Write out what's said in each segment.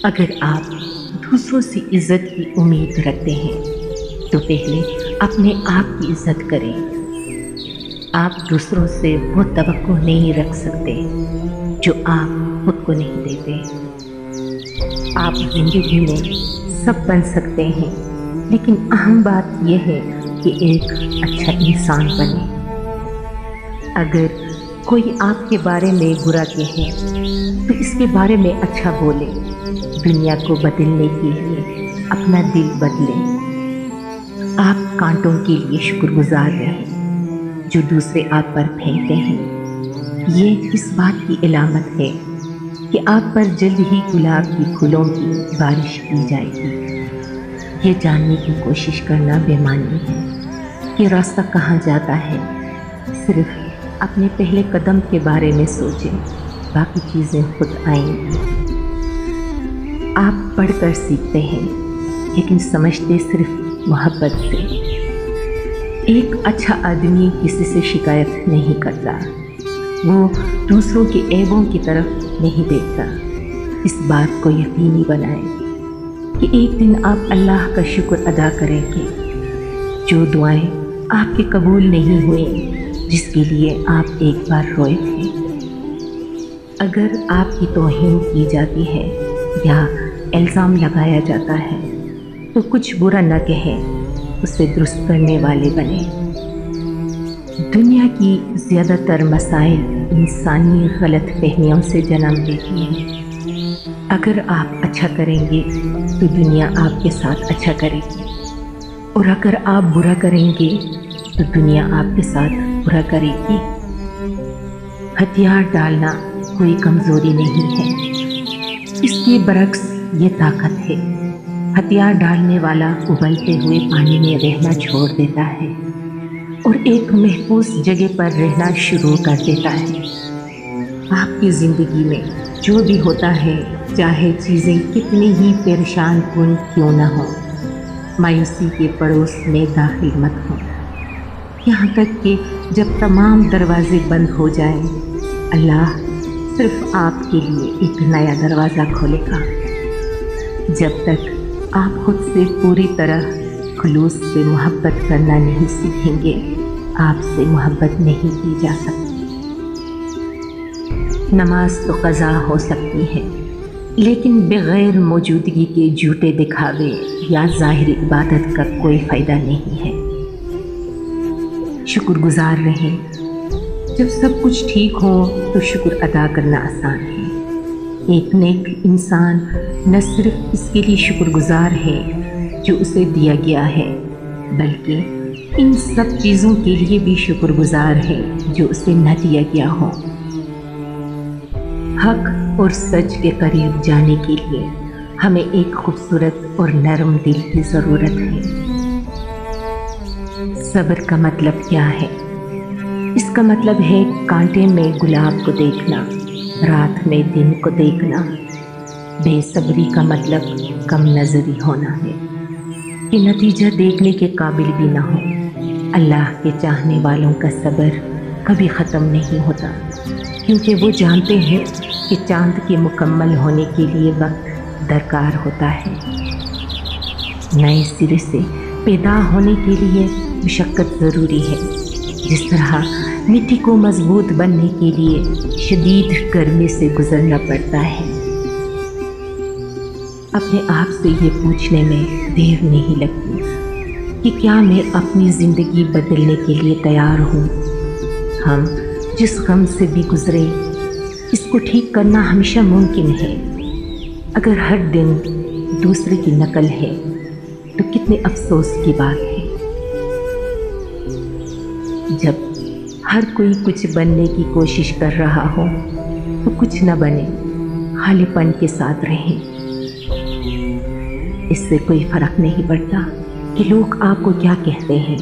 اگر آپ دوسروں سے عزت کی امید رکھتے ہیں تو پہلے اپنے آپ کی عزت کریں۔ آپ دوسروں سے وہ توقع نہیں رکھ سکتے جو آپ خود کو نہیں دیتے۔ آپ زندگی میں سب بن سکتے ہیں، لیکن اہم بات یہ ہے کہ ایک اچھا انسان بنے۔ اگر کوئی آپ کے بارے میں برا کہے تو اس کے بارے میں اچھا بولے۔ دنیا کو بدلنے کے لیے اپنا دل بدلیں۔ آپ کانٹوں کے لیے شکر گزار رہیں جو دوسرے آپ پر پھینکتے ہیں۔ یہ اس بات کی علامت ہے کہ آپ پر جلد ہی گلاب کی پھولوں کی بارش کی جائے گی۔ یہ جاننے کی کوشش کرنا بے معنی ہے کہ راستہ کہاں جاتا ہے۔ صرف اپنے پہلے قدم کے بارے میں سوچیں، باقی چیزیں خود آئیں گی۔ آپ پڑھ کر سیکھتے ہیں، لیکن سمجھتے صرف محبت سے۔ ایک اچھا آدمی کسی سے شکایت نہیں کرتا، وہ دوسروں کے عیبوں کی طرف نہیں دیکھتا۔ اس بات کو یقینی بنائیں کہ ایک دن آپ اللہ کا شکر ادا کریں گے۔ جو دعائیں آپ کے قبول نہیں ہوئیں، جس کے لیے آپ ایک بار روئے تھے۔ اگر آپ کی توہین کی جاتی ہے یا الزام لگایا جاتا ہے تو کچھ برا نہ کہیں، اسے درست کرنے والے بنیں۔ دنیا کی زیادہ تر مسائل انسانی غلط فہمیوں سے جنم لیتی ہیں۔ اگر آپ اچھا کریں گے تو دنیا آپ کے ساتھ اچھا کرے گی، اور اگر آپ برا کریں گے تو دنیا آپ کے ساتھ برا کرے گی۔ ہتھیار ڈالنا کوئی کمزوری نہیں ہے، اس کے برعکس یہ طاقت ہے۔ ہتھیار ڈالنے والا ابلتے ہوئے پانی میں رہنا چھوڑ دیتا ہے اور ایک محفوظ جگہ پر رہنا شروع کر دیتا ہے۔ آپ کی زندگی میں جو بھی ہوتا ہے، چاہے چیزیں کتنی ہی پریشان کن کیوں نہ ہوں، مایوسی کے پڑوس میں داخل مت ہوں۔ یہاں تک کہ جب تمام دروازے بند ہو جائیں، اللہ صرف آپ کے لیے ایک نیا دروازہ کھولے گا۔ جب تک آپ خود سے پوری طرح خلوص سے محبت کرنا نہیں سیکھیں گے، آپ سے محبت نہیں کی جا سکتی۔ نماز تو قضا ہو سکتی ہے، لیکن بغیر موجودگی کے جھوٹے دکھاوے یا ظاہری عبادت کا کوئی فائدہ نہیں ہے۔ شکر گزار رہیں۔ جب سب کچھ ٹھیک ہو تو شکر ادا کرنا آسان ہے۔ ایک نیک انسان نہ صرف اس کے لیے شکر گزار ہے جو اسے دیا گیا ہے، بلکہ ان سب چیزوں کے لیے بھی شکر گزار ہے جو اسے نہ دیا گیا ہو۔ حق اور سچ کے قریب جانے کے لیے ہمیں ایک خوبصورت اور نرم دل کی ضرورت ہے۔ صبر کا مطلب کیا ہے؟ اس کا مطلب ہے کانٹے میں گلاب کو دیکھنا، رات میں دن کو دیکھنا۔ بے صبری کا مطلب کم نظری ہونا ہے کہ نتیجہ دیکھنے کے قابل بھی نہ ہو۔ اللہ کے چاہنے والوں کا صبر کبھی ختم نہیں ہوتا، کیونکہ وہ جانتے ہیں کہ چاند کے مکمل ہونے کے لیے وقت درکار ہوتا ہے۔ نئے سرے سے پیدا ہونے کے لیے مشقت ضروری ہے، جس طرح مٹی کو مضبوط بننے کے لیے شدید گرمی سے گزرنا پڑتا ہے۔ اپنے آپ سے یہ پوچھنے میں دیر نہیں لگتی کہ کیا میں اپنی زندگی بدلنے کے لیے تیار ہوں۔ ہم جس غم سے بھی گزرے، اس کو ٹھیک کرنا ہمیشہ ممکن ہے۔ اگر ہر دن دوسرے کی نقل ہے تو کتنے افسوس کی بات ہے۔ جب ہر کوئی کچھ بننے کی کوشش کر رہا ہو تو کچھ نہ بنے، خالی پن کے ساتھ رہیں۔ اس سے کوئی فرق نہیں پڑتا کہ لوگ آپ کو کیا کہتے ہیں۔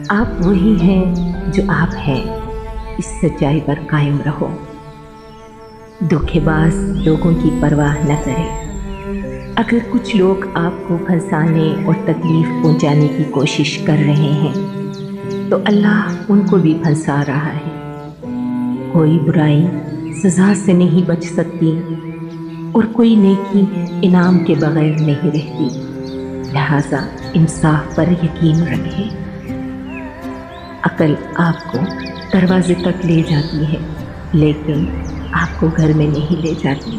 آپ وہی ہیں جو آپ ہیں۔ اس سچائی پر قائم رہو۔ دھوکے باز لوگوں کی پرواہ نہ کریں۔ اگر کچھ لوگ آپ کو پھنسانے اور تکلیف پہنچانے کی کوشش کر رہے ہیں تو اللہ ان کو بھی پھنسا رہا ہے۔ کوئی برائی سزا سے نہیں بچ سکتی، اور کوئی نیکی انعام کے بغیر نہیں رہتی، لہٰذا انصاف پر یقین رکھیں۔ عقل آپ کو دروازے تک لے جاتی ہے لیکن آپ کو گھر میں نہیں لے جاتی۔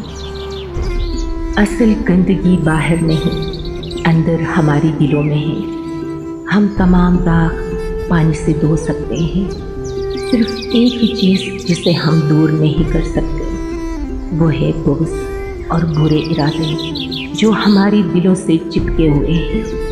اصل گندگی باہر نہیں، اندر ہماری دلوں میں ہے۔ ہم تمام داغ پانی سے دھو سکتے ہیں، صرف ایک ہی چیز جسے ہم دور نہیں کر سکتے، وہ ہے بغض اور برے ارادے جو ہماری دلوں سے چپکے ہوئے ہیں۔